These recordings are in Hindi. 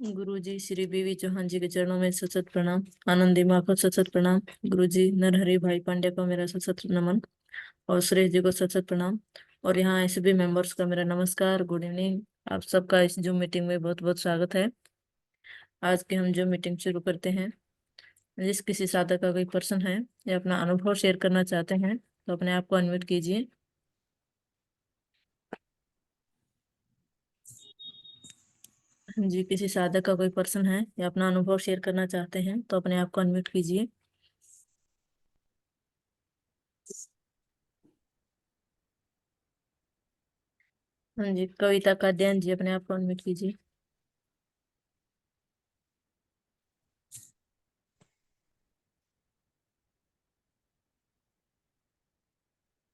गुरु जी श्री बीवी चौहान जी के चरणों में सत सत प्रणाम। आनंदी माँ को सत सत प्रणाम। गुरु जी नरहरि भाई पांड्या को मेरा सत सत नमन और सुरेश जी को सत सत प्रणाम। और यहाँ सभी मेंबर्स का मेरा नमस्कार, गुड इवनिंग। आप सबका इस जूम मीटिंग में बहुत बहुत स्वागत है। आज की हम जूम मीटिंग शुरू करते हैं। जिस किसी साधक का कोई पर्सन है या अपना अनुभव शेयर करना चाहते हैं तो अपने आप को अनम्यूट कीजिए। जी, किसी साधक का कोई पर्सन है या अपना अनुभव शेयर करना चाहते हैं तो अपने आप को अनम्यूट कीजिए। हाँ जी, कविता काद्यान जी अपने आप को अनम्यूट कीजिए।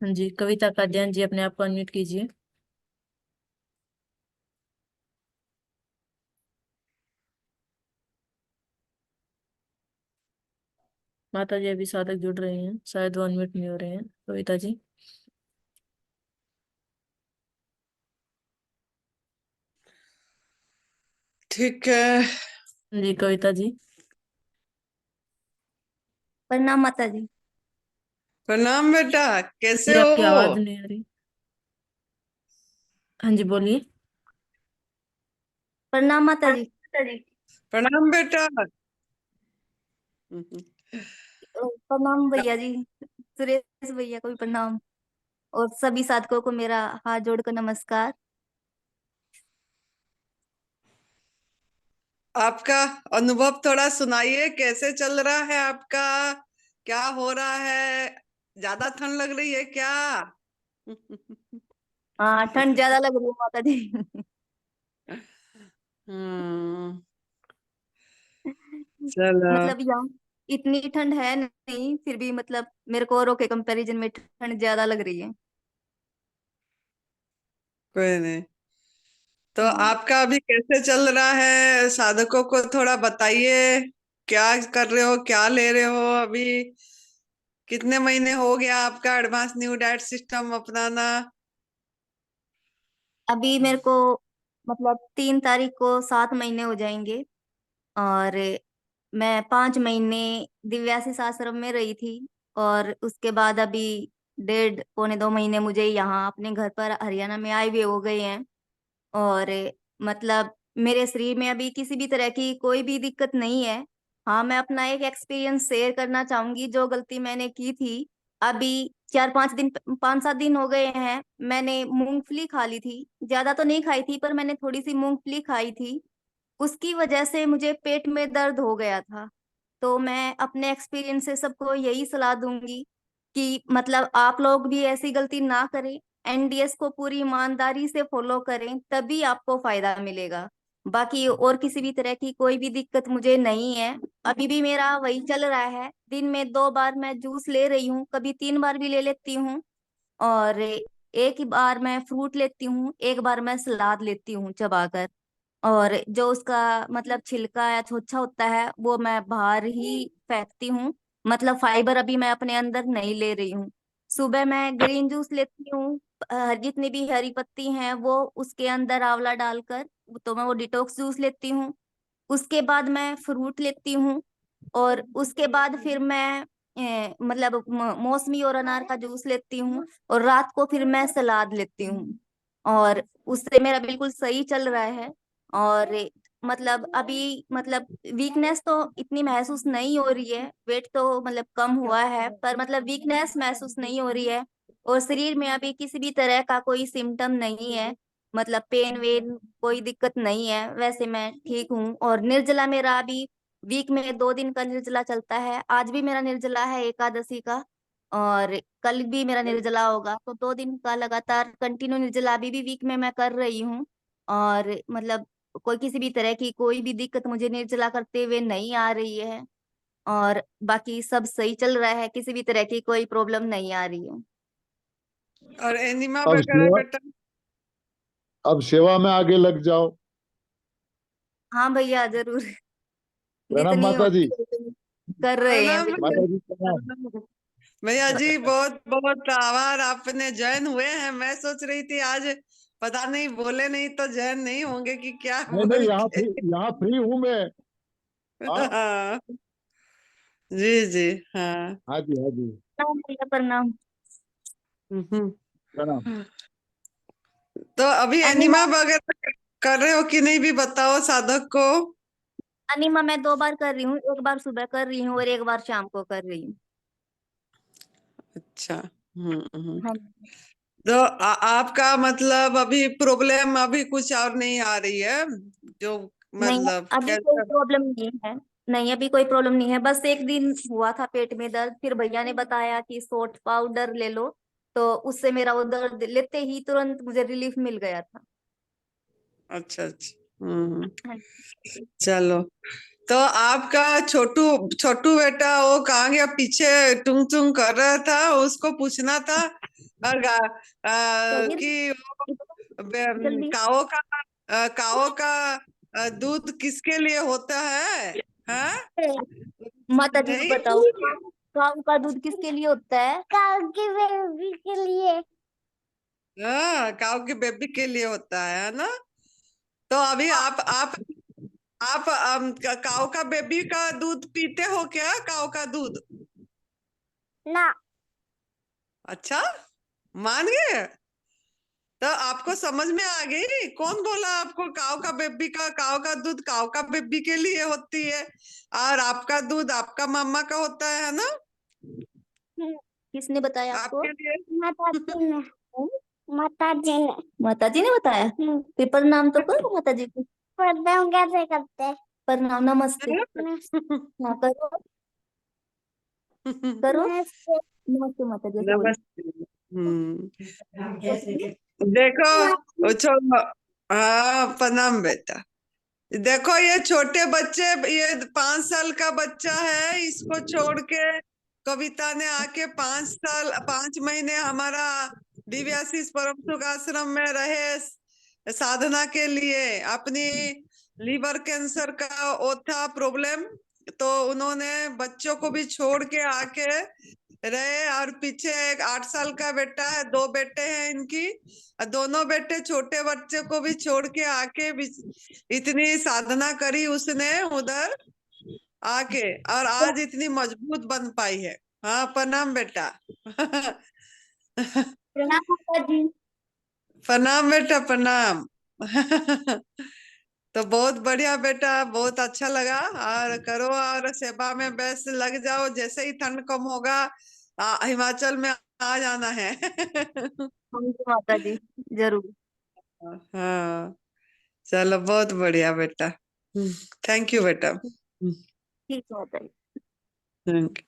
हाँ जी, कविता काद्यान जी अपने आप को अनम्यूट कीजिए। माता जी अभी साधक जुड़ रहे हैं, शायद वो अनम्यूट नहीं हो रहे हैं। कविता जी। ठीक है जी कविता जी। प्रणाम माता जी। प्रणाम बेटा, कैसे जी आपकी हो? आवाज नहीं आ रही। हाँ जी बोलिए। प्रणाम माता जी। प्रणाम बेटा। प्रणाम भैया जी, सुरेश भैया को भी प्रणाम और सभी साधकों को मेरा हाथ जोड़कर नमस्कार। आपका अनुभव थोड़ा सुनाइए, कैसे चल रहा है आपका? क्या हो रहा है? ज्यादा ठंड लग रही है क्या? हाँ, ठंड ज्यादा लग रही है माता जी। हम्म, चलो। मतलब यहाँ इतनी ठंड है नहीं, फिर भी मतलब मेरे को औरों के कंपैरिजन में ठंड ज्यादा लग रही है। कोई नहीं। तो हाँ। आपका अभी कैसे चल रहा है? साधकों को थोड़ा बताइए, क्या कर रहे हो, क्या ले रहे हो अभी? कितने महीने हो गया आपका एडवांस न्यू डाइट सिस्टम अपनाना? अभी मेरे को मतलब 3 तारीख को 7 महीने हो जाएंगे और मैं 5 महीने दिव्यासी आश्रम में रही थी और उसके बाद अभी 1.5 पौने 2 महीने मुझे यहाँ अपने घर पर हरियाणा में आए हुए हो गए हैं। और मतलब मेरे शरीर में अभी किसी भी तरह की कोई भी दिक्कत नहीं है। हाँ, मैं अपना एक एक्सपीरियंस शेयर करना चाहूंगी। जो गलती मैंने की थी, अभी 4-5 दिन 5-7 दिन हो गए हैं, मैंने मूंगफली खा ली थी। ज्यादा तो नहीं खाई थी पर मैंने थोड़ी सी मूंगफली खाई थी। उसकी वजह से मुझे पेट में दर्द हो गया था। तो मैं अपने एक्सपीरियंस से सबको यही सलाह दूंगी कि मतलब आप लोग भी ऐसी गलती ना करें। एनडीएस को पूरी ईमानदारी से फॉलो करें, तभी आपको फायदा मिलेगा। बाकी और किसी भी तरह की कोई भी दिक्कत मुझे नहीं है। अभी भी मेरा वही चल रहा है, दिन में 2 बार मैं जूस ले रही हूँ, कभी 3 बार भी ले लेती हूँ। और एक ही बार मैं फ्रूट लेती हूँ, एक बार मैं सलाद लेती हूँ चबाकर। और जो उसका मतलब छिलका या छोछा होता है वो मैं बाहर ही फेंकती हूँ। मतलब फाइबर अभी मैं अपने अंदर नहीं ले रही हूँ। सुबह मैं ग्रीन जूस लेती हूँ, जितनी भी हरी पत्ती हैं वो उसके अंदर आंवला डालकर, तो मैं वो डिटॉक्स जूस लेती हूँ। उसके बाद मैं फ्रूट लेती हूँ और उसके बाद फिर मैं मतलब मौसमी और अनार का जूस लेती हूँ और रात को फिर मैं सलाद लेती हूँ। और उससे मेरा बिल्कुल सही चल रहा है। और मतलब अभी मतलब वीकनेस तो इतनी महसूस नहीं हो रही है, वेट तो मतलब कम हुआ है, पर मतलब वीकनेस महसूस नहीं हो रही है। और शरीर में अभी किसी भी तरह का कोई सिम्टम नहीं है, मतलब पेन वेन कोई दिक्कत नहीं है, वैसे मैं ठीक हूँ। और निर्जला मेरा अभी वीक में 2 दिन का निर्जला चलता है, आज भी मेरा निर्जला है एकादशी का, और कल भी मेरा निर्जला होगा, तो 2 दिन का लगातार कंटिन्यू निर्जला अभी भी वीक में मैं कर रही हूँ। और मतलब कोई किसी भी तरह की कोई भी दिक्कत मुझे निर्जला करते हुए नहीं आ रही है, और बाकी सब सही चल रहा है, किसी भी तरह की कोई प्रॉब्लम नहीं आ रही है। और एनिमा अब वगैरह सेवा बेटा? अब सेवा में आगे लग जाओ। हाँ भैया जरूर। प्रणाम जितनी माता जी। कर रहे हैं प्रणाम बिल्कुल। माता जी प्रणाम। भैया जी, बहुत बहुत आभार, आपने जॉइन हुए हैं। मैं सोच रही थी आज पता नहीं बोले नहीं तो जॉइन नहीं होंगे कि क्या नहीं बोल नहीं, के। यहाँ फ्री हूँ मैं। हाँ हाँ, जी जी, हाँ। हाँ जी, हाँ जी। प्रणाम भैया, प्रणाम। हम्म। प्रणाम। तो अभी अनिमा एनिमा वगैरह कर रहे हो कि नहीं भी बताओ साधक को। अनिमा मैं 2 बार कर रही हूँ, एक बार सुबह कर रही हूँ और एक बार शाम को कर रही हूँ। अच्छा। हम्म। हाँ। तो आपका मतलब अभी प्रॉब्लम अभी कुछ और नहीं आ रही है जो, नहीं, मतलब अभी कोई कैसे? प्रॉब्लम नहीं है। नहीं, अभी कोई प्रॉब्लम नहीं है, बस एक दिन हुआ था पेट में दर्द, फिर भैया ने बताया कि सोट पाउडर ले लो, तो उससे मेरा वो दर्द लेते ही तुरंत मुझे रिलीफ मिल गया था। अच्छा अच्छा। हम्म। हाँ। चलो। तो आपका छोटू छोटू बेटा वो कहाँ गया? पीछे टुंग टुंग कर रहा था, उसको पूछना था। और करिए कि जल्दी। काओ का दूध किसके लिए होता है? हाँ? माता जी नहीं। बताओ, काऊ का दूध किसके लिए होता है? काऊ की बेबी के लिए। हाँ, काओ की बेबी के लिए होता है ना? तो अभी आप काओ का बेबी का दूध पीते हो क्या? काओ का दूध? ना। अच्छा, मान गए? तो आपको समझ में आ गई? कौन बोला आपको काओ का दूध काओ का बेबी के लिए होती है, और आपका दूध आपका मामा का होता है ना? किसने बताया आपको? आपके लिए। माता जी ने। माता जी ने। माता जी ने बताया? फिर प्रणाम तो करो माता जी को। प्रणाम कैसे करते हैं? प्रणाम, नमस्ते। हाँ करो। करो नमस्ते। नमस्ते माता जी से बोलो। नमस्ते। देखो, वो छोड़ो। हाँ, प्रणाम बेटा। देखो, ये छोटे बच्चे, ये 5 साल का बच्चा है, इसको छोड़ के कविता ने आके 5 साल 5 महीने हमारा दिव्याशीष परम सुख आश्रम में रहे साधना के लिए। अपनी लीवर कैंसर का वो था प्रॉब्लम, तो उन्होंने बच्चों को भी छोड़ के आके रहे। और पीछे एक 8 साल का बेटा है, 2 बेटे हैं इनकी, और दोनों बेटे छोटे बच्चे को भी छोड़ के आके भी इतनी साधना करी उसने उधर आके, और आज इतनी मजबूत बन पाई है। हाँ, प्रणाम बेटा। प्रणाम माता जी। प्रणाम बेटा, प्रणाम। तो बहुत बढ़िया बेटा, बहुत अच्छा लगा। और करो, और सेवा में व्यस्त लग जाओ, जैसे ही ठंड कम होगा हिमाचल में आ जाना है। हाँ जी माता जी, जरूर। हाँ, चलो, बहुत बढ़िया बेटा। थैंक यू बेटा। ठीक है माता जी। थैंक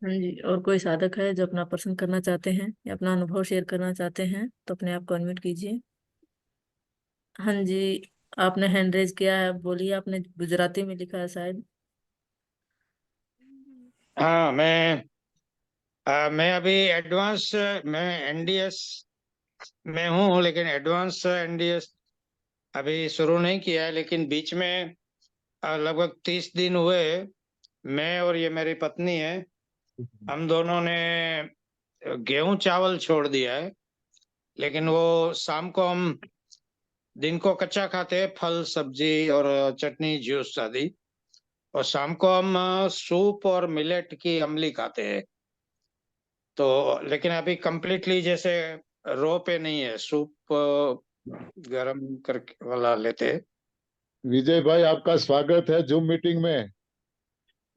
हाँ जी, और कोई साधक है जो अपना प्रश्न करना चाहते हैं या अपना अनुभव शेयर करना चाहते हैं तो अपने आप को अनम्यूट कीजिए। हाँ जी, आपने हैंड रेज किया है, बोलिए। आपने गुजराती में लिखा है शायद। हाँ, मैं अभी एडवांस मैं एनडीएस में हूँ, लेकिन एडवांस एनडीएस अभी शुरू नहीं किया है। लेकिन बीच में लगभग 30 दिन हुए, मैं और ये मेरी पत्नी है, हम दोनों ने गेहूं चावल छोड़ दिया है। लेकिन वो शाम को हम दिन को कच्चा खाते हैं, फल सब्जी और चटनी जूस आदि, और शाम को हम सूप और मिलेट की अमली खाते हैं। तो लेकिन अभी कंप्लीटली जैसे रो पे नहीं है, सूप गरम करके वाला लेते। विजय भाई, आपका स्वागत है जूम मीटिंग में।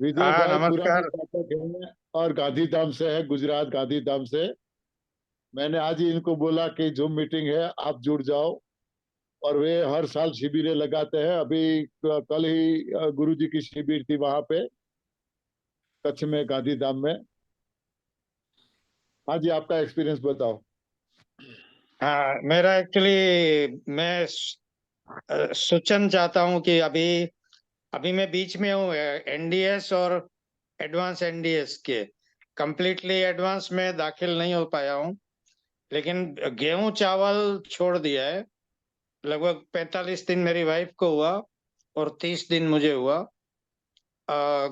विजय हाँ, भाई पुराने नमस्कार। पाठक हैं और गांधीधाम से है, गुजरात गांधीधाम से। मैंने आज ही इनको बोला कि जूम मीटिंग है, आप जुड़ जाओ। और वे हर साल शिविरें लगाते हैं। अभी कल ही गुरुजी की शिविर थी वहां पे, कच्छ में, गांधीधाम में। हाँ जी, आपका एक्सपीरियंस बताओ। हाँ, मेरा एक्चुअली मैं सूचन चाहता हूँ कि अभी अभी मैं बीच में हूँ एनडीएस और एडवांस एनडीएस के। कंप्लीटली एडवांस में दाखिल नहीं हो पाया हूँ, लेकिन गेहूं चावल छोड़ दिया है। लगभग 45 दिन मेरी वाइफ को हुआ और 30 दिन मुझे हुआ। आ,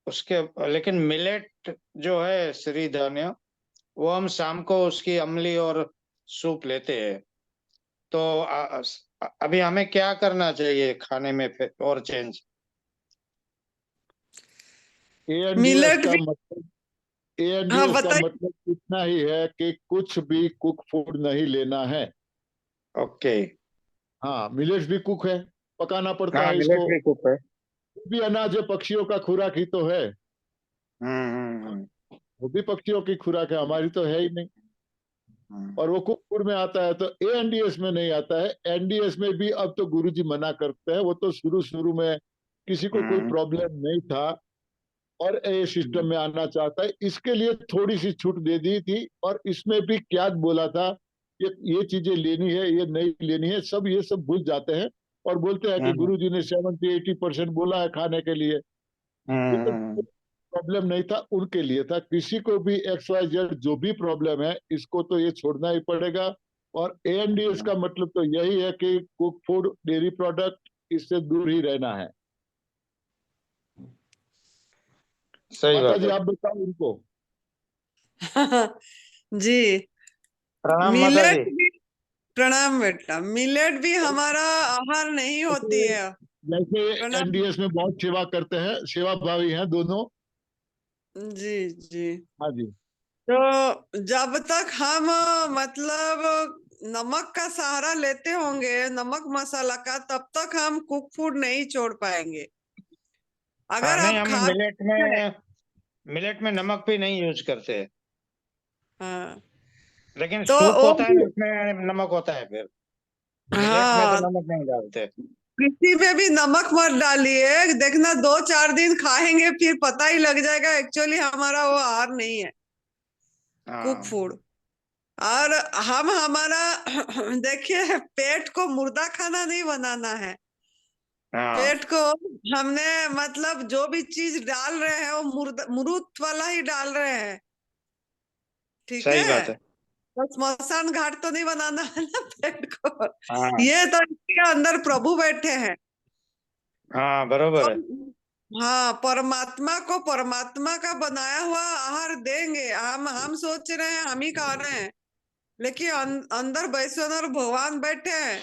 उसके लेकिन मिलेट जो है श्री धान्य, वो हम शाम को उसकी अमली और सूप लेते हैं। तो अभी हमें क्या करना चाहिए खाने में फिर और चेंज? एएनडीएस मिलेट का भी। मतलब हाँ, एएनडीएस का बताइए। मतलब इतना ही है कि कुछ भी कुक फूड नहीं लेना है। ओके। हाँ, मिलेट्स भी कुक है, पकाना पड़ता हाँ, है मिलेट इसको। भी कुक है। वो भी अनाज है, पक्षियों का खुराक ही तो है। हम्म। वो भी पक्षियों की खुराक है, हमारी तो है ही नहीं। हम्म। और वो कुक फूड में आता है, तो एएनडीएस में नहीं आता है। एनडीएस में भी अब तो गुरुजी मना करते हैं। वो तो शुरू शुरू में किसी को कोई हम्म। प्रॉब्लम नहीं था और ये सिस्टम में आना चाहता है, इसके लिए थोड़ी सी छूट दे दी थी। और इसमें भी क्या बोला था, ये चीजें लेनी है, ये नहीं लेनी है, सब ये सब भूल जाते हैं। और बोलते हैं कि हम्म। गुरुजी ने 70-80% बोला है खाने के लिए। ये तो हम्म। प्रॉब्लम नहीं था, उनके लिए था। किसी को भी XYZ जो भी प्रॉब्लम है, इसको तो ये छोड़ना ही पड़ेगा। और एएनडीएस का मतलब तो यही है कि कुक फूड, डेयरी प्रोडक्ट, इससे दूर ही रहना है। सही माता बात जी, है। आप बताओ इनको। जी। प्रणाम माता मिलेट जी। भी। प्रणाम बेटा। मिलेट भी हमारा आहार नहीं होती जैसे है। जैसे प्रणाम। एनडीएस में बहुत सेवा करते हैं, सेवा भावी हैं दोनों। जी जी। हाँ जी। तो जब तक हम मतलब नमक का सहारा लेते होंगे, नमक मसाला का, तब तक हम कुक फूड नहीं छोड़ पाएंगे। हाँ, अगर नहीं, आप हम खा रहे हैं। मिलेट में नमक भी नहीं यूज करते। हाँ। लेकिन तो सूप वो होता है ना, उसमें नमक होता है। फिर मिलेट में तो हाँ, नमक नहीं डालते। किसी में भी नमक मत डालिए। देखना 2-4 दिन खाएंगे, फिर पता ही लग जाएगा एक्चुअली हमारा वो आहार नहीं है, कुक हाँ। फूड। और हम हमारा देखिए, पेट को मुर्दा खाना नहीं बनाना है। हाँ, पेट को हमने मतलब जो भी चीज डाल रहे हैं वो मुर्द वाला ही डाल रहे हैं। ठीक सही है। बात है। तो स्मशान घाट तो नहीं बनाना है ना पेट को। हाँ। ये तो इसके अंदर प्रभु बैठे हैं। हाँ, बरोबर है। तो हाँ, परमात्मा को परमात्मा का बनाया हुआ आहार देंगे। हम सोच रहे हैं हम ही खा रहे हैं, लेकिन अंदर वैश्वानर भगवान बैठे हैं।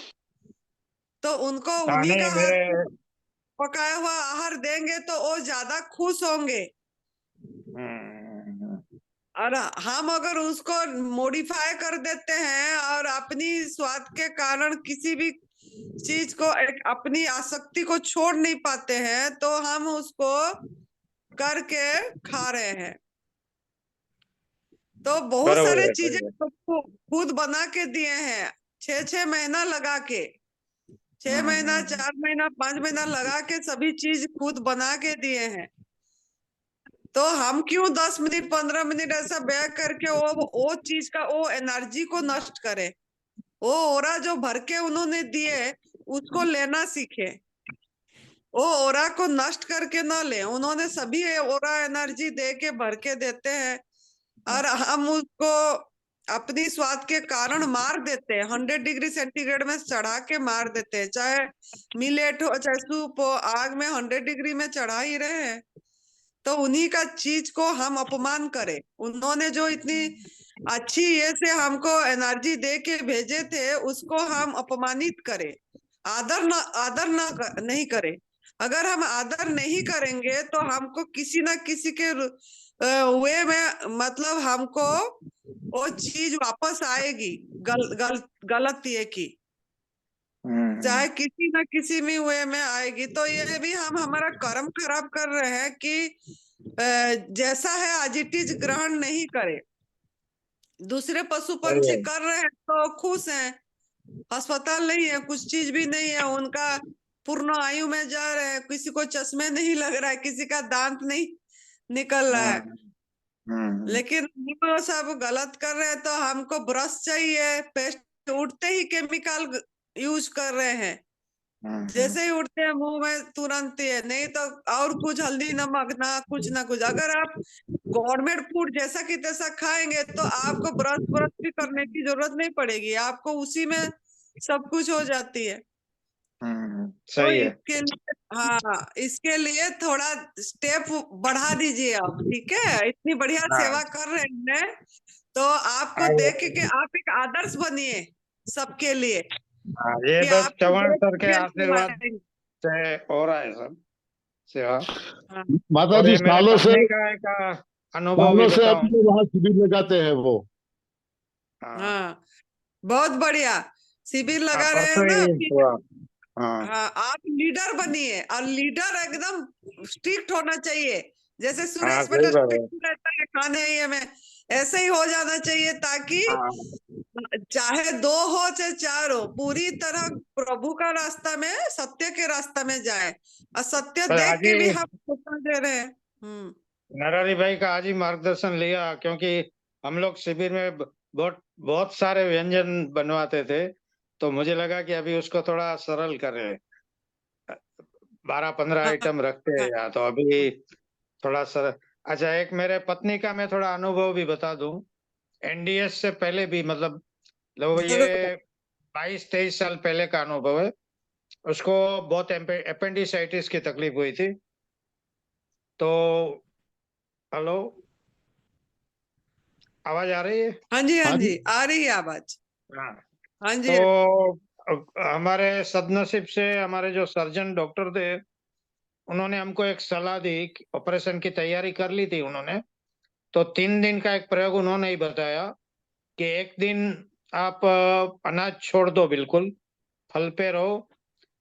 तो उनको हाँ, उन्हीं नहीं, का हाथ मेरे। से पकाया हुआ आहार देंगे तो वो ज्यादा खुश होंगे। हम्म। और हम अगर उसको मॉडिफाई कर देते हैं और अपनी स्वाद के कारण किसी भी चीज को, अपनी आसक्ति को छोड़ नहीं पाते हैं, तो हम उसको करके खा रहे हैं। तो बहुत बरोबर सारे है, चीजें बरोबर। तो खुद बना के दिए हैं। 6-6 महीना लगा के, 6 महीना, हम्म। 4 महीना, 5 महीना लगा के सभी चीज खुद बना के दिए हैं। तो हम क्यों 10 मिनट 15 मिनट ऐसा व्यय करके वो चीज का वो एनर्जी को नष्ट करें। वो ओरा जो भर के उन्होंने दिए, उसको लेना सीखे। वो ओरा को नष्ट करके ना ले। उन्होंने सभी ओरा एनर्जी दे के भर के देते हैं, और हम उसको अपनी स्वाद के कारण मार देते हैं। 100 डिग्री सेंटीग्रेड में चढ़ा के मार देते हैं। चाहे मिलेट हो, चाहे सूप हो, आग में 100 डिग्री में चढ़ा ही रहे हैं। तो उन्हीं का चीज को हम अपमान करें। उन्होंने जो इतनी अच्छी ये से हमको एनर्जी दे के भेजे थे, उसको हम अपमानित करें। आदर नहीं करें। अगर हम आदर नहीं करेंगे तो हमको किसी ना किसी के वे में मतलब हमको वो चीज वापस आएगी, गलत ये की। चाहे किसी न किसी में वे में आएगी। तो ये भी हम हमारा कर्म खराब कर रहे हैं कि जैसा है आज इट इज ग्रहण नहीं करे। दूसरे पशु पंछी कर रहे हैं तो खुश हैं, अस्पताल नहीं है, कुछ चीज भी नहीं है, उनका पूर्ण आयु में जा रहे हैं, किसी को चश्मे नहीं लग रहा है, किसी का दांत नहीं निकल रहा है। लेकिन वो सब गलत कर रहे हैं। तो हमको ब्रश चाहिए, पेस्ट उठते ही केमिकल यूज कर रहे हैं, जैसे ही उठते हैं मुंह में तुरंत ही है, नहीं तो और कुछ हल्दी नमक ना कुछ। अगर आप गवर्नमेंट फूड जैसा कि तैसा खाएंगे तो आपको ब्रश भी करने की जरूरत नहीं पड़ेगी, आपको उसी में सब कुछ हो जाती है। तो सही है। इसके लिए इसके लिए थोड़ा स्टेप बढ़ा दीजिए आप, ठीक है? इतनी बढ़िया हाँ। सेवा कर रहे हैं तो आपको देख के आप एक आदर्श बनिए सबके लिए, ये कि बस आपको चौहान देख सर के के आशीर्वाद आएंगे। से हो रहा है सब सेवा। हाँ, माता और जी ये मेरे सालों से पत्नी का एक अनुभव भी बताऊं। अपने वहाँ शिविर लगाते हैं वो। हाँ, बहुत बढ़िया शिविर लगा रहे हैं परसों ना। ही हुआ। हाँ हाँ, आप लीडर बनिए, और लीडर एकदम स्ट्रिक्ट होना चाहिए, जैसे सुरेश सही बेटा बात है। स्ट्रिक्ट रहता है खाने ये में, ऐसे ही हो जाना चाहिए, ताकि चाहे 2 हो चाहे 4 हो, पूरी तरह प्रभु का रास्ता में, सत्य के रास्ता में जाए। और सत्य पर देख आज के भी ही हम उत्तर दे रहे हैं। नरहरि भाई का आज ही मार्गदर्शन लिया, क्योंकि हम लोग शिविर में बहुत बहुत सारे व्यंजन बनवाते थे, तो मुझे लगा कि अभी उसको थोड़ा सरल करें। 12-15 हाँ, आइटम रखते हैं हाँ, यहाँ, तो अभी थोड़ा सरल। अच्छा, एक मेरे पत्नी का मैं थोड़ा अनुभव भी बता दूं। एनडीएस से पहले भी, मतलब जरूर। ये 22-23 साल पहले का अनुभव है। उसको बहुत अपेंडिसाइटिस की तकलीफ हुई थी। तो हेलो, आवाज आ रही है? हाँ जी, हाँ हाँ जी। जी, आ रही है आवाज। हाँ। हाँ जी, तो हमारे सदनसीब से हमारे जो सर्जन डॉक्टर थे, उन्होंने हमको एक सलाह दी कि ऑपरेशन की तैयारी कर ली थी उन्होंने। तो 3 दिन का एक प्रयोग उन्होंने ही बताया कि एक दिन आप अनाज छोड़ दो, बिल्कुल फल पे रहो।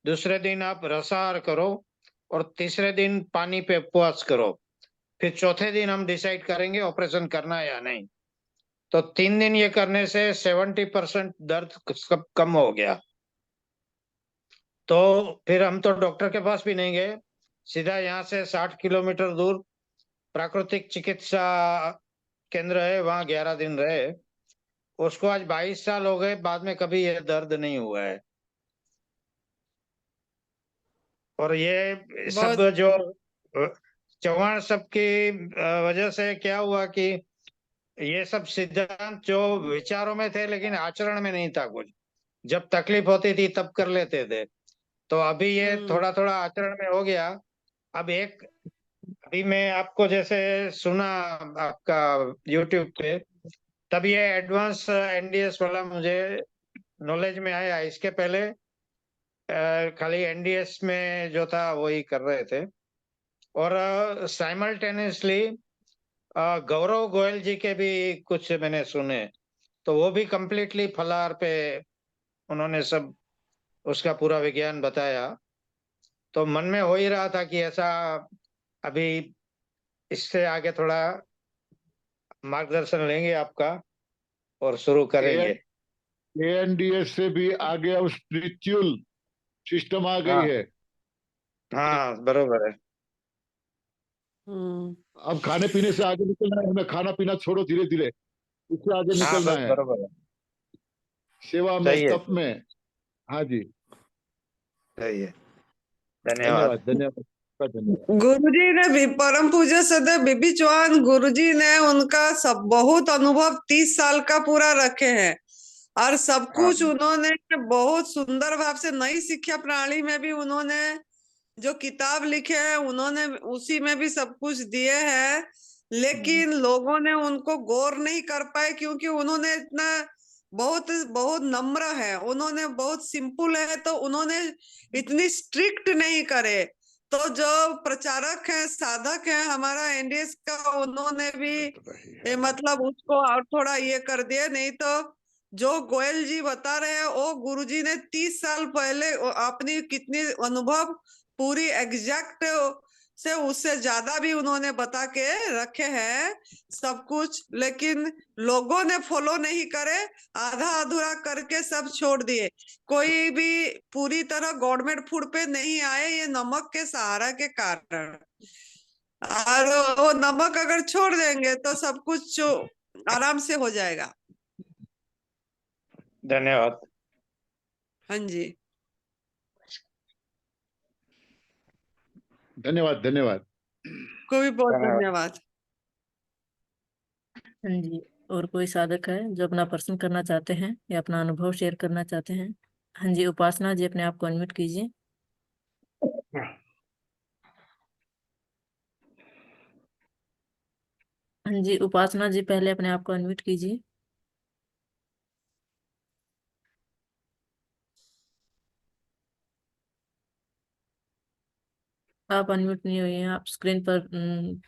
दूसरे दिन आप रसाहार करो, और तीसरे दिन पानी पे उपवास करो। फिर चौथे दिन हम डिसाइड करेंगे ऑपरेशन करना है या नहीं। तो 3 दिन ये करने से 70% दर्द सब कम हो गया। तो फिर हम तो डॉक्टर के पास भी नहीं गए, सीधा यहाँ से 60 किलोमीटर दूर प्राकृतिक चिकित्सा केंद्र है, वहाँ 11 दिन रहे। उसको आज 22 साल हो गए, बाद में कभी ये दर्द नहीं हुआ है। और ये सब बहुत जो चौहान सब की वजह से क्या हुआ कि ये सब सिद्धांत जो विचारों में थे, लेकिन आचरण में नहीं था कुछ। जब तकलीफ होती थी तब कर लेते थे। तो अभी ये थोड़ा थोड़ा आचरण में हो गया। अब अभी मैं आपको जैसे सुना आपका यूट्यूब पे, तब ये एडवांस एनडीएस वाला मुझे नॉलेज में आया। इसके पहले खाली एनडीएस में जो था वही कर रहे थे। और साइमल्टेनियसली गौरव गोयल जी के भी कुछ मैंने सुने, तो वो भी कंप्लीटली फलाहार पे उन्होंने सब उसका पूरा विज्ञान बताया। तो मन में हो ही रहा था कि ऐसा अभी इससे आगे थोड़ा मार्गदर्शन लेंगे आपका और शुरू करेंगे। एएनडीएस से भी आगे अब स्पिरिचुअल सिस्टम आ गई हाँ है। हाँ, बरोबर है। अब खाने पीने से आगे निकलना है हमें, खाना पीना छोड़ो धीरे धीरे, उससे आगे हाँ, निकलना बस है, बरोबर है। सेवा में, सही है, तप में। हाँ जी, सही है। धन्यवाद। धन्यवाद धन्यवाद धन्यवाद। गुरुजी ने भी, परम पूज्य सदैव बीबी चौहान गुरुजी ने उनका सब बहुत अनुभव 30 साल का पूरा रखे हैं, और सब हाँ कुछ उन्होंने बहुत सुंदर भाव से नई शिक्षा प्रणाली में भी उन्होंने जो किताब लिखे हैं, उन्होंने उसी में भी सब कुछ दिए हैं। लेकिन लोगों ने उनको गौर नहीं कर पाए, क्योंकि उन्होंने इतना बहुत बहुत नम्र है, उन्होंने बहुत सिंपल है, तो उन्होंने इतनी स्ट्रिक्ट नहीं करे। तो जो प्रचारक हैं, साधक हैं हमारा एनडीएस का, उन्होंने भी मतलब उसको और थोड़ा ये कर दिया, नहीं तो जो गोयल जी बता रहे हैं वो गुरुजी ने 30 साल पहले अपनी कितनी अनुभव पूरी एग्जैक्ट से उससे ज्यादा भी उन्होंने बता के रखे हैं सब कुछ, लेकिन लोगों ने फॉलो नहीं करे, आधा अधूरा करके सब छोड़ दिए। कोई भी पूरी तरह गवर्नमेंट फूड पे नहीं आए, ये नमक के सहारा के कारण। और वो नमक अगर छोड़ देंगे तो सब कुछ आराम से हो जाएगा। धन्यवाद। हाँ जी, धन्यवाद धन्यवाद। को भी बहुत धन्यवाद। धन्यवाद। हाँ जी, और कोई साधक है जो अपना प्रश्न करना चाहते हैं या अपना अनुभव शेयर करना चाहते हैं? हाँ जी, उपासना जी अपने आप को अनम्यूट कीजिए। हाँ जी, उपासना जी पहले अपने आप को अनम्यूट कीजिए। आप अनम्यूट नहीं हुई हैं, आप स्क्रीन पर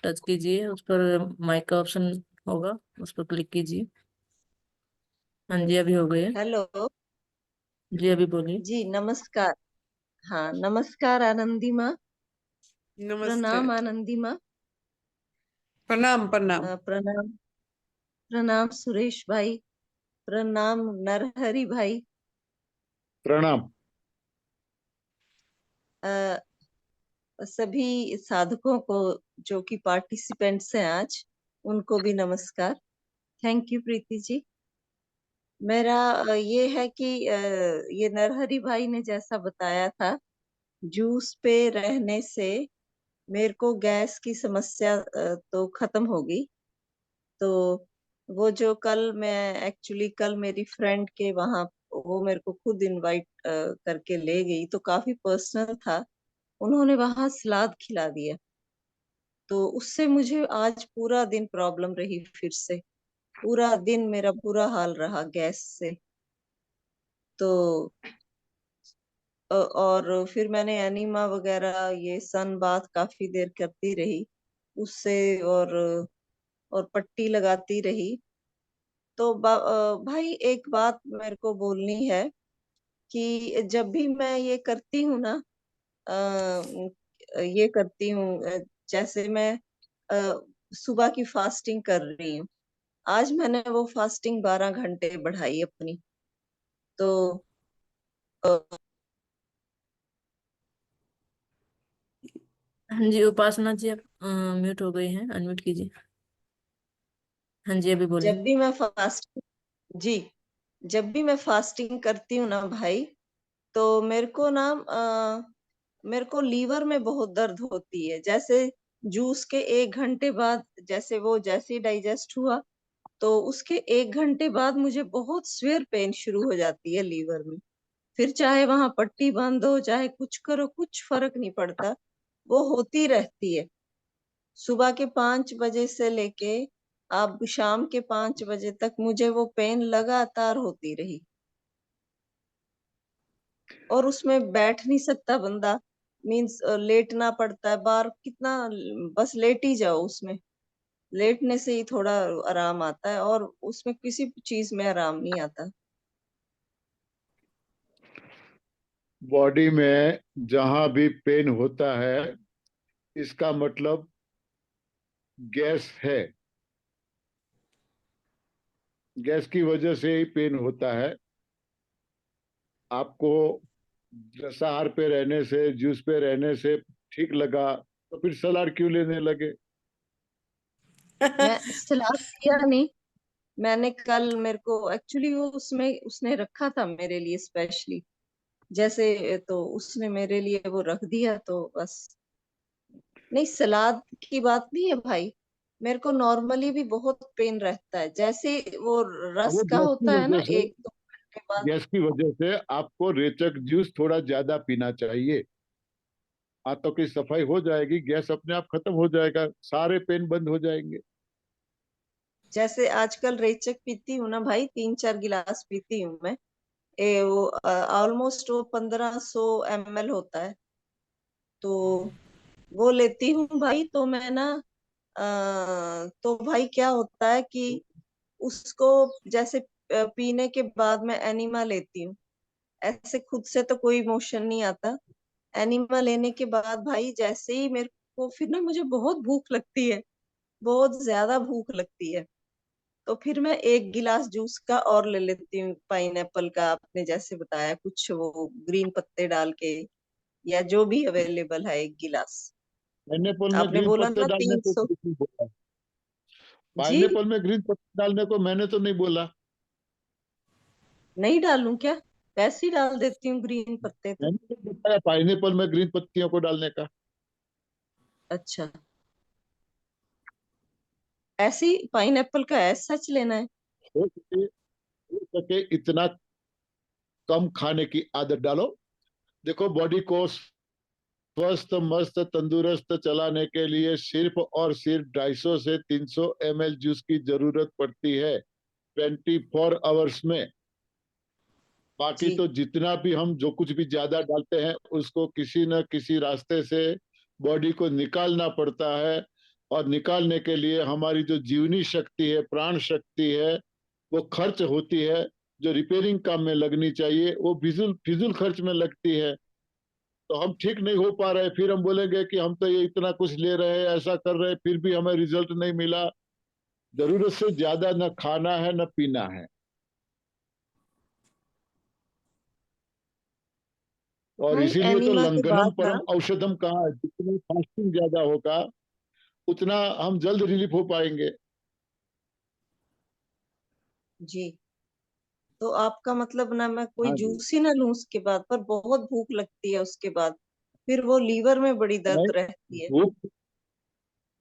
टच कीजिए, उस पर माइक का ऑप्शन होगा, उस पर क्लिक कीजिए। हाँ जी, अभी हो गए। हेलो जी अभी बोलिए। जी, नमस्कार। हाँ, नमस्कार आनंदी माँ। नमस्ते। प्रणाम आनंदी माँ। प्रणाम प्रणाम। प्रणाम। प्रणाम सुरेश भाई। प्रणाम नरहरि भाई। प्रणाम। अ, सभी साधकों को जो कि पार्टिसिपेंट्स हैं आज, उनको भी नमस्कार। Thank you Preeti ji. मेरा ये है कि ये नरहरि भाई ने जैसा बताया था, जूस पे रहने से मेरे को गैस की समस्या तो खत्म हो गई। तो वो जो कल मेरी फ्रेंड के वहां, वो मेरे को खुद इनवाइट करके ले गई, तो काफी पर्सनल था। उन्होंने वहां सलाद खिला दिया, तो उससे मुझे आज पूरा दिन प्रॉब्लम रही। फिर से पूरा दिन मेरा बुरा हाल रहा गैस से। तो और फिर मैंने एनिमा वगैरह, ये सन बाथ काफी देर करती रही उससे, और पट्टी लगाती रही। तो भाई एक बात मेरे को बोलनी है कि जब भी मैं ये करती हूँ ना, ये करती हूँ, जैसे मैं अ, सुबह की फास्टिंग कर रही हूँ। आज मैंने वो फास्टिंग 12 घंटे बढ़ाई अपनी। तो अ, हाँ जी, उपासना जी आप म्यूट हो गई हैं, अनम्यूट कीजिए। हाँ जी अभी बोलिए। जब भी मैं फास्टिंग जी जब भी मैं फास्टिंग करती हूँ ना भाई, तो मेरे को लीवर में बहुत दर्द होती है। जैसे जूस के 1 घंटे बाद, जैसे ही डाइजेस्ट हुआ, तो उसके 1 घंटे बाद मुझे बहुत स्वेयर पेन शुरू हो जाती है लीवर में। फिर चाहे वहां पट्टी बांधो, चाहे कुछ करो, कुछ फर्क नहीं पड़ता, वो होती रहती है। सुबह के 5 बजे से लेके अब शाम के 5 बजे तक मुझे वो पेन लगातार होती रही। और उसमें बैठ नहीं सकता बंदा, मीन्स लेटना पड़ता है। बार कितना, बस लेट ही जाओ उसमें। लेटने से ही थोड़ा आराम आता है, और उसमें किसी चीज में आराम नहीं आता। बॉडी में जहां भी पेन होता है, इसका मतलब गैस है। गैस की वजह से ही पेन होता है। आपको रसाहार पे रहने से, जूस पे रहने से ठीक लगा, तो फिर सलाद क्यों लेने लगे? मैं सलाद किया नहीं। मैंने कल, मेरे को एक्चुअली वो उसमें उसने रखा था मेरे लिए स्पेशली, जैसे तो उसने मेरे लिए वो रख दिया, तो बस। नहीं, सलाद की बात नहीं है भाई। मेरे को नॉर्मली भी बहुत पेन रहता है, जैसे वो अब रस वो का होता है ना, 1-2 घंटे बाद। गैस की वजह से आपको रेचक जूस थोड़ा ज्यादा पीना चाहिए। हाथों की सफाई हो जाएगी, गैस अपने आप खत्म हो जाएगा, सारे पेन बंद हो जाएंगे। जैसे आजकल रेचक पीती हूँ ना भाई, 3-4 गिलास पीती हूँ मैं। वो ऑलमोस्ट वो 1500 ml होता है। तो वो लेती हूँ भाई। तो मैं ना, तो भाई क्या होता है कि उसको, जैसे पीने के बाद मैं एनिमा लेती हूँ। ऐसे खुद से तो कोई इमोशन नहीं आता। एनिमा लेने के बाद भाई जैसे ही मेरे को फिर ना मुझे बहुत भूख लगती है, बहुत ज्यादा भूख लगती है। तो फिर मैं एक गिलास जूस का और ले लेती हूँ, पाइनएप्पल का, आपने जैसे बताया कुछ वो ग्रीन पत्ते डाल के, या जो भी अवेलेबल है, एक गिलास। पाइनएप्पल में आपने ग्रीन बोला पत्ते ना डालने को 300। किसने बोला? जी, पाइनएप्पल में ग्रीन पत्ते डालने को मैंने तो नहीं बोला। नहीं डालूं क्या? वैसे ही डाल देती हूँ ग्रीन पत्ते तो। मैंने तो बताया पाइनएप्पल में ग्रीन पत्तियों को डालने का। अच्छा, ऐसे ही पाइनएप्पल का ऐसा सच लेना है? हो सके इतना कम खाने की आदत डालो। देखो, बॉडी को स्वस्थ मस्त तंदुरुस्त चलाने के लिए सिर्फ और सिर्फ 250 से 300 ml जूस की जरूरत पड़ती है 24 आवर्स में। बाकी जी, तो जितना भी हम जो कुछ भी ज्यादा डालते हैं उसको किसी न किसी रास्ते से बॉडी को निकालना पड़ता है। और निकालने के लिए हमारी जो जीवनी शक्ति है, प्राण शक्ति है, वो खर्च होती है। जो रिपेयरिंग काम में लगनी चाहिए वो फिजूल फिजूल खर्च में लगती है। तो हम ठीक नहीं हो पा रहे, फिर हम बोलेंगे कि हम तो ये इतना कुछ ले रहे हैं, ऐसा कर रहे हैं, फिर भी हमें रिजल्ट नहीं मिला। जरूरत से ज्यादा न खाना है न पीना है। और भाई इसीलिए तो एनिमा के लंघनम बाद ना, परम औषधम कहा है। जितनी फास्टिंग ज्यादा होगा उतना हम जल्द रिलीफ हो पाएंगे। जी, तो आपका मतलब ना मैं कोई हाँ जी। जूस ही ना लूं उसके बाद, पर बहुत भूख लगती है उसके बाद, फिर वो लीवर में बड़ी दर्द नहीं, रहती है, भूख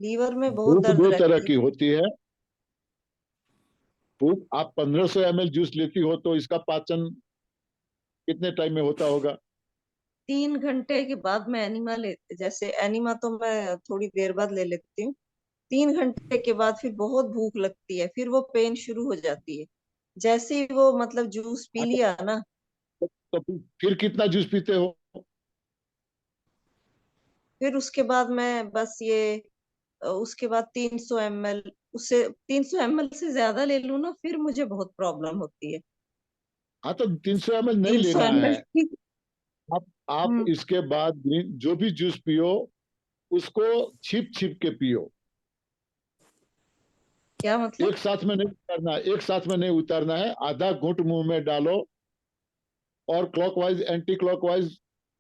लीवर में बहुत भूख दर्द दो तरह रहती है। की होती है। भूख, आप 1500 ml जूस लेती हो तो इसका पाचन कितने टाइम में होता होगा? 3 घंटे के बाद मैं एनिमा लेते, जैसे एनिमा तो मैं थोड़ी देर बाद ले लेती हूँ। 3 घंटे के बाद फिर बहुत भूख लगती है, फिर वो पेन शुरू हो जाती है। जैसे ही वो मतलब जूस पी हाँ, लिया ना, तो फिर कितना जूस पीते हो? फिर उसके बाद मैं बस ये उसके बाद 300 ml, उससे 300 ml से ज्यादा ले लूँ ना, फिर मुझे बहुत प्रॉब्लम होती है। हाँ, तो 300 ml नहीं 300 लेना है। ml की। आप हम्म, इसके बाद जो भी जूस पियो उसको छिप छिप के पियो। क्या मतलब? एक साथ में नहीं उतारना है, एक साथ में नहीं उतारना है। आधा घूंट मुंह में डालो और क्लॉकवाइज एंटी क्लॉकवाइज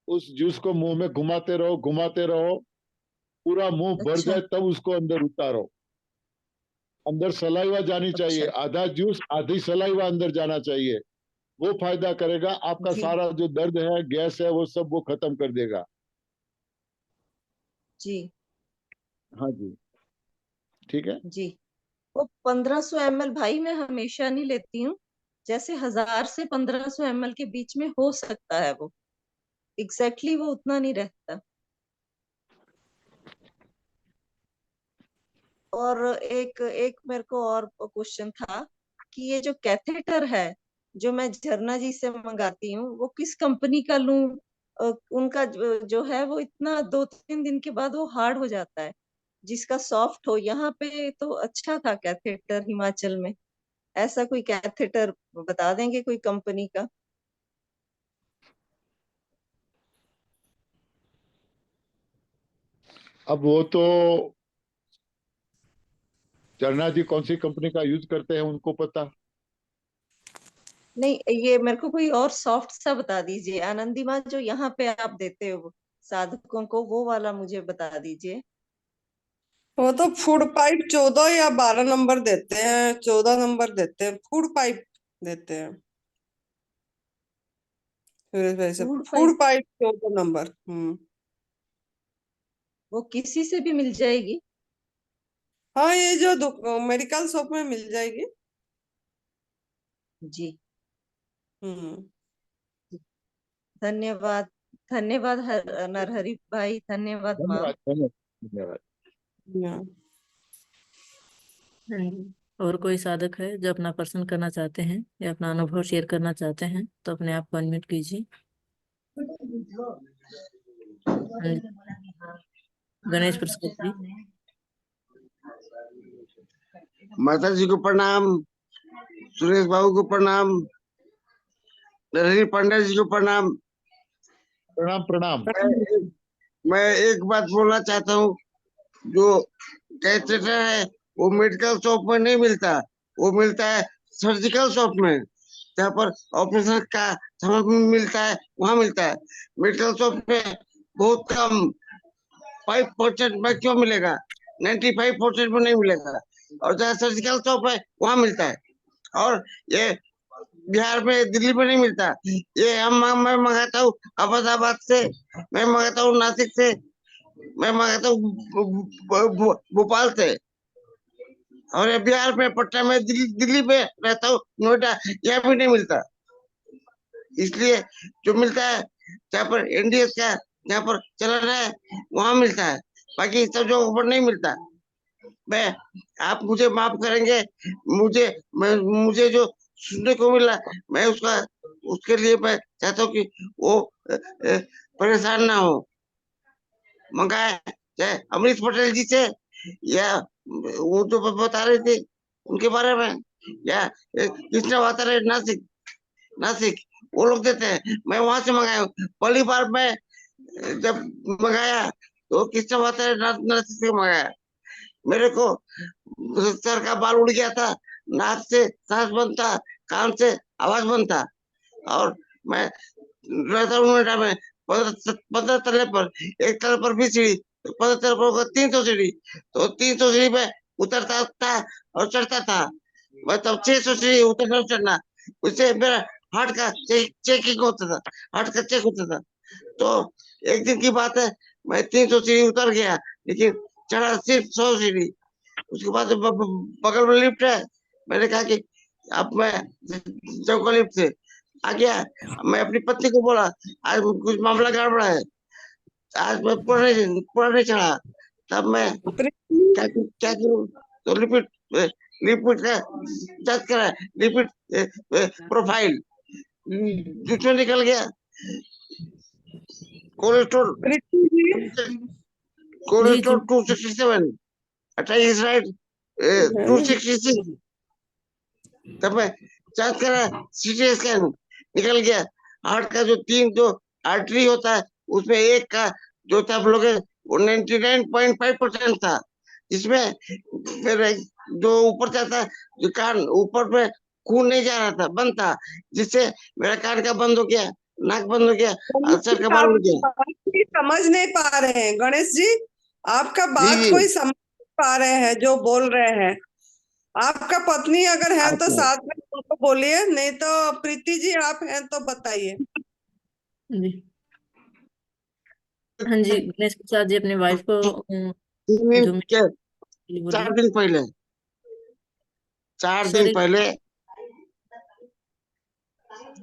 उस जूस को मुंह में घुमाते रहो, घुमाते रहो। पूरा मुंह भर अच्छा, जाए तब उसको अंदर उतारो। अंदर सलाइवा जानी चाहिए। अच्छा। आधा जूस आधी सलाइवा अंदर जाना चाहिए। वो फायदा करेगा। आपका जी, सारा जो दर्द है, गैस है, वो सब वो खत्म कर देगा। जी, हाँ जी। ठीक है। जी। वो 1500 ml भाई मैं हमेशा नहीं लेती हूँ। जैसे 1000 से 1500 ml के बीच में हो सकता है वो, एग्जैक्टली वो उतना नहीं रहता। और एक एक मेरे को और क्वेश्चन था कि ये जो कैथेटर है, जो मैं झरना जी से मंगाती हूँ, वो किस कंपनी का लूं? उनका जो है वो इतना 2-3 दिन के बाद वो हार्ड हो जाता है, जिसका सॉफ्ट हो। यहाँ पे तो अच्छा था कैथेटर हिमाचल में, ऐसा कोई कैथेटर बता देंगे कोई कंपनी का? अब वो तो चरना जी कौन सी कंपनी का यूज करते हैं उनको पता। नहीं, ये मेरे को कोई और सॉफ्ट सा बता दीजिए, आनंदी माँ जो यहाँ पे आप देते हो साधकों को, वो वाला मुझे बता दीजिए। वो तो फूड पाइप 14 या 12 नंबर देते हैं, 14 नंबर देते हैं, फूड पाइप देते हैं। फिर वैसे food food pipe, pipe 14 number. हम्म। वो किसी से भी मिल जाएगी? हाँ, ये जो मेडिकल शॉप में मिल जाएगी। जी, हम्म। धन्यवाद। धन्यवाद नरहरि भाई, धन्यवाद माँ। धन्यवाद, धन्यवाद, धन्यवाद। हाँ। हाँ जी। और कोई साधक है जो अपना प्रश्न करना चाहते हैं या अपना अनुभव शेयर करना चाहते हैं तो अपने आप को अनम्यूट कीजिए। हाँ जी। गणेश प्रसाद जी। माता जी को प्रणाम। सुरेश बाबू को प्रणाम, नरहरि पांडे जी को प्रणाम। प्रणाम प्रणाम। मैं एक बात बोलना चाहता हूँ, जो कैथेटर है वो मेडिकल शॉप में नहीं मिलता, वो मिलता है सर्जिकल शॉप में, जहाँ पर ऑपरेशन का सामान मिलता है वहाँ मिलता है। मेडिकल शॉप में बहुत कम 5% में क्यों मिलेगा, 95% में नहीं मिलेगा, और जहाँ सर्जिकल शॉप है वहाँ मिलता है। और ये बिहार में, दिल्ली में नहीं मिलता। ये मैं मंगाता हूँ अहमदाबाद से, मैं मंगाता हूँ नासिक से, मैं मंगाता हूँ भोपाल से, और ये बिहार में पटना में, दिल्ली में रहता हूँ, नोएडा, यहाँ भी नहीं मिलता। इसलिए जो मिलता है जहाँ पर एनडीएस का, जहाँ पर चलन है वहां मिलता है, बाकी सब जगहों पर नहीं मिलता। मैं, आप मुझे माफ करेंगे, मुझे जो सुनने को मिला, मैं उसके लिए मैं चाहता हूँ कि वो परेशान ना हो। मंगाए चाहे अमरीश पटेल जी से, या वो जो बता रहे थे उनके बारे में, या कृष्णा वातर है नासिक, वो लोग देते हैं, मैं वहां से मंगाया हूँ। पहली बार मैं जब मंगाया तो कृष्णा वातर नासिक से मंगाया। मेरे को सर का बाल उड़ गया था, नाक से सांस बंद था, कान से आवाज बंद था, और मैं रहता हूँ नोएडा में 15 तले पर, एक तले पर 20 सीढ़ी, 15 तले पर 300 सीढ़ी, तो 300 सीढ़ी में उतरता था और चढ़ता था, मतलब 600 सीढ़ी उतरना और चढ़ना। उससे मेरा हार्ट का चेकिंग होता था, हार्ट का चेक होता था। तो एक दिन की बात है, मैं 300 सीढ़ी उतर गया, लेकिन चढ़ा सिर्फ 100 सीढ़ी। उसके बाद बगल में लिफ्ट है, मैंने कहा कि अब मैं चौका लिफ्ट से आ गया। मैं अपनी पत्नी को बोला आज कुछ मामला गड़बड़ है, आज मैं पूरा नहीं चढ़ा। तब मैं क्या करूं, तो लिपिड का जांच करा, लिपिड प्रोफाइल जिसमें निकल गया कोलेस्ट्रॉल, कोलेस्ट्रॉल 267, 28 राइट 266। तब मैं जांच करा, सीटी स्कैन निकल गया, हार्ट का जो 3 जो आर्टरी होता है उसमें एक का जो था ब्लॉकेज वो 99.5% था, जिसमें मेरे जो ऊपर जाता है, जो कान ऊपर में खून नहीं जा रहा था, बंद था, जिससे मेरा कान का बंद हो गया, नाक बंद हो गया, सर का बाल उड़ गया। समझ नहीं पा रहे हैं गणेश जी, आपका जी बात जी, कोई समझ नहीं पा रहे हैं जो बोल रहे हैं। आपका पत्नी अगर है तो अच्छा। साथ में तो बोलिए, नहीं तो प्रीति जी आप हैं तो बताइए। जी हाँ जी, गणेश प्रसाद जी अपनी वाइफ को जो क्या, बोलिए। 4 दिन पहले, 4 दिन सॉरी, पहले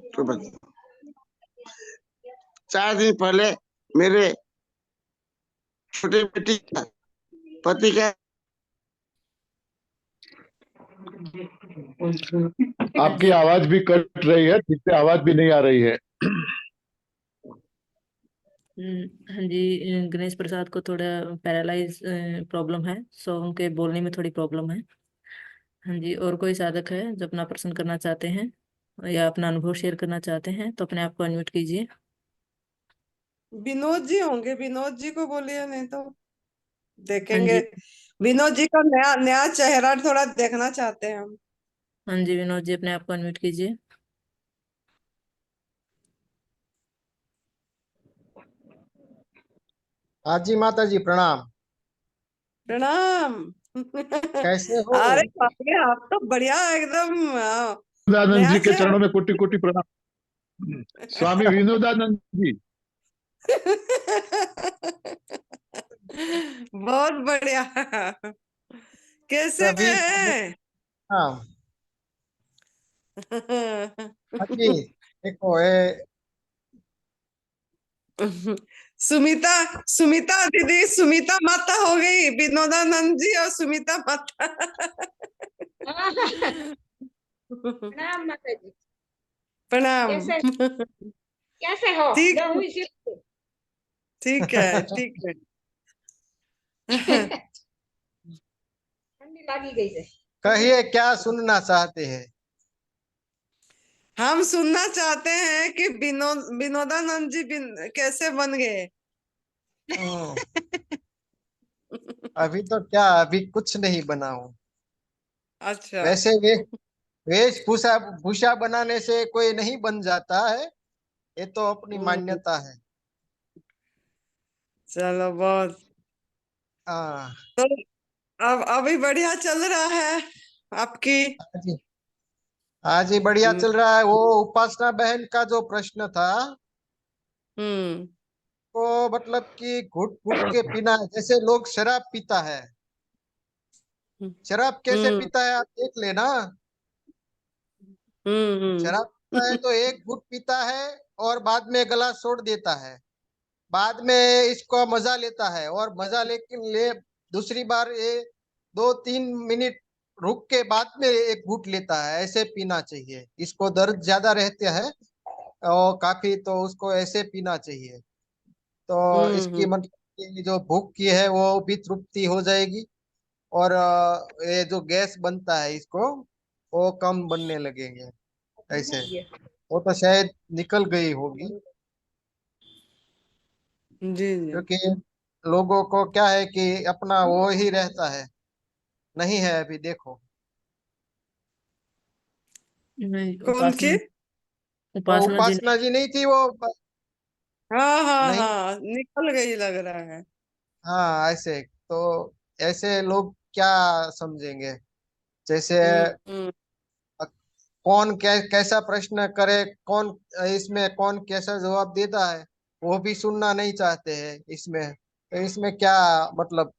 तो बस, 4 दिन पहले मेरे छोटे बेटी का पति का, आपकी आवाज भी कट रही है, ठीक से आवाज भी नहीं आ रही है। हाँ जी, गणेश प्रसाद को थोड़ा पैरालाइज प्रॉब्लम है, सो उनके बोलने में थोड़ी प्रॉब्लम है। हाँ जी, और कोई साधक है जो अपना प्रश्न करना चाहते हैं या अपना अनुभव शेयर करना चाहते हैं तो अपने आप को अनम्यूट कीजिए। विनोद जी होंगे, विनोद जी को बोलिए, नहीं तो हाँ देखेंगे। जी, विनोद जी का नया नया चेहरा थोड़ा देखना चाहते हैं हम। हाँ जी, विनोद जी अपने आप को अनम्यूट कीजिए। हाँ जी माता जी प्रणाम। प्रणाम। कैसे हो? अरे बाप रे, आप तो बढ़िया एकदम विनोदानंद नया जी के चेहरा। चरणों में कोटि कोटि प्रणाम। स्वामी विनोदानंद जी। बहुत बढ़िया। कैसे सभी हैं? हाँ। हाँ जी, देखो सुमिता, सुमिता दीदी, सुमिता माता हो गई, विनोदानंद जी और सुमिता माता। प्रणाम माता जी। प्रणाम। कैसे हो? ठीक, गेहूं इसी ठीक है, ठीक है। ठंडी लगी गई से। कहिए क्या सुनना चाहते हैं? हम सुनना चाहते हैं कि विनोदानंद जी कैसे बन गए। हम्म, अभी तो क्या, अभी कुछ नहीं बना हूँ। अच्छा। वैसे वेशभूषा भूषा बनाने से कोई नहीं बन जाता है, ये तो अपनी हम्म, मान्यता है। चलो बहुत। हाँ तो अब अभी बढ़िया चल रहा है आपकी। जी, हाँ जी, बढ़िया हम्म। चल रहा है। वो उपासना बहन का जो प्रश्न था, हम्म। वो मतलब कि घुट घुट के पीना है, जैसे लोग शराब पीता है। शराब कैसे हम्म। पीता है, आप देख लेना। हम्म। शराब पीता है तो एक घुट पीता है और बाद में गला छोड़ देता है। बाद में इसको मजा लेता है, और मजा ले दूसरी बार ये 2-3 मिनट रुक के बाद में एक घूंट लेता है। ऐसे पीना चाहिए। इसको दर्द ज्यादा रहते हैं और काफी, तो उसको ऐसे पीना चाहिए। तो इसकी हम्म। मतलब कि जो भूख की है वो भी तृप्ति हो जाएगी, और ये जो गैस बनता है इसको, वो कम बनने लगेंगे। ऐसे वो तो शायद निकल गई होगी, जी जी। क्योंकि लोगों को क्या है कि अपना वो ही रहता है। नहीं है अभी, देखो। नहीं, कौन की? वो उपासना जी उपासना जी नहीं थी वो हाँ हाँ नहीं। हाँ, निकल गई लग रहा है। हाँ, ऐसे तो ऐसे लोग क्या समझेंगे। जैसे हम्म। कौन कैसा प्रश्न करे, कौन इसमें कौन कैसा जवाब देता है, वो भी सुनना नहीं चाहते हैं इसमें। तो इसमें क्या मतलब,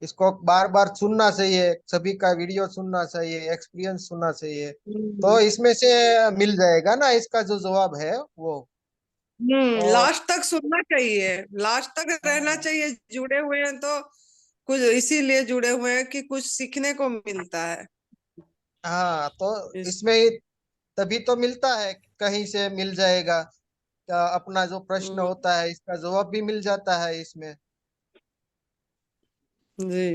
इसको बार बार सुनना चाहिए, सभी का वीडियो सुनना चाहिए, एक्सपीरियंस सुनना चाहिए। तो इसमें से मिल जाएगा ना इसका जो जवाब है वो। और लास्ट तक सुनना चाहिए, लास्ट तक रहना हाँ, चाहिए। जुड़े हुए हैं तो कुछ इसीलिए जुड़े हुए हैं कि कुछ सीखने को मिलता है। हाँ, तो इस इसमें तभी तो मिलता है, कहीं से मिल जाएगा। अपना जो प्रश्न हम्म, होता है इसका जवाब भी मिल जाता है इसमें। जी।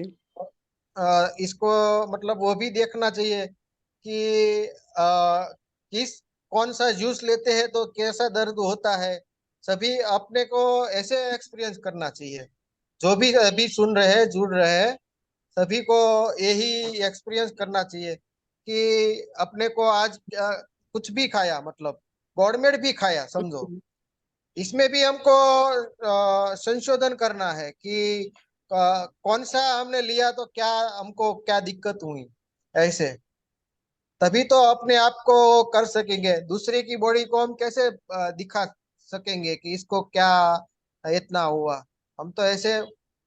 इसको मतलब वो भी देखना चाहिए कि किस कौन सा जूस लेते हैं तो कैसा दर्द होता है। सभी अपने को ऐसे एक्सपीरियंस करना चाहिए। जो भी अभी सुन रहे हैं, जुड़ रहे हैं, सभी को यही एक्सपीरियंस करना चाहिए कि अपने को आज कुछ भी खाया, मतलब गवर्नमेंट भी खाया समझो, इसमें भी हमको संशोधन करना है कि कौन सा हमने लिया तो क्या हमको क्या दिक्कत हुई। ऐसे तभी तो अपने आप को कर सकेंगे। दूसरे की बॉडी को हम कैसे दिखा सकेंगे कि इसको क्या इतना हुआ। हम तो ऐसे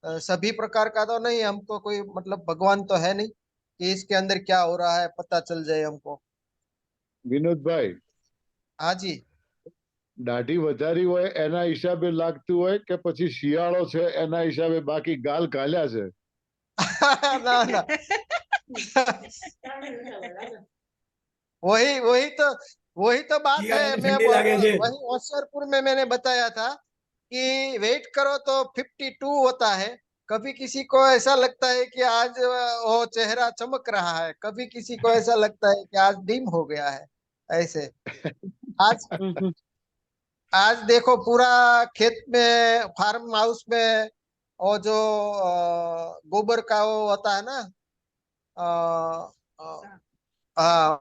सभी प्रकार का तो नहीं, हमको कोई मतलब भगवान तो है नहीं कि इसके अंदर क्या हो रहा है पता चल जाए हमको। વિનોદ ભાઈ, हाँ जी। દાઢી વધારી હોય એના હિસાબે લાગતું હોય કે પછી શિયાળો છે એના હિસાબે, બાકી ગાલ કાલ્યા છે? ना ना, वही वही तो बात है। मैं वही होशियारपुर में मैंने बताया था कि वेट करो तो 52 होता है। कभी किसी को ऐसा लगता है कि आज वो चेहरा चमक रहा है, कभी किसी को ऐसा लगता है कि आज डिम हो गया है। ऐसे आज आज देखो पूरा खेत में, फार्म हाउस में, और जो गोबर का वो होता है ना, अ, अ, हाँ,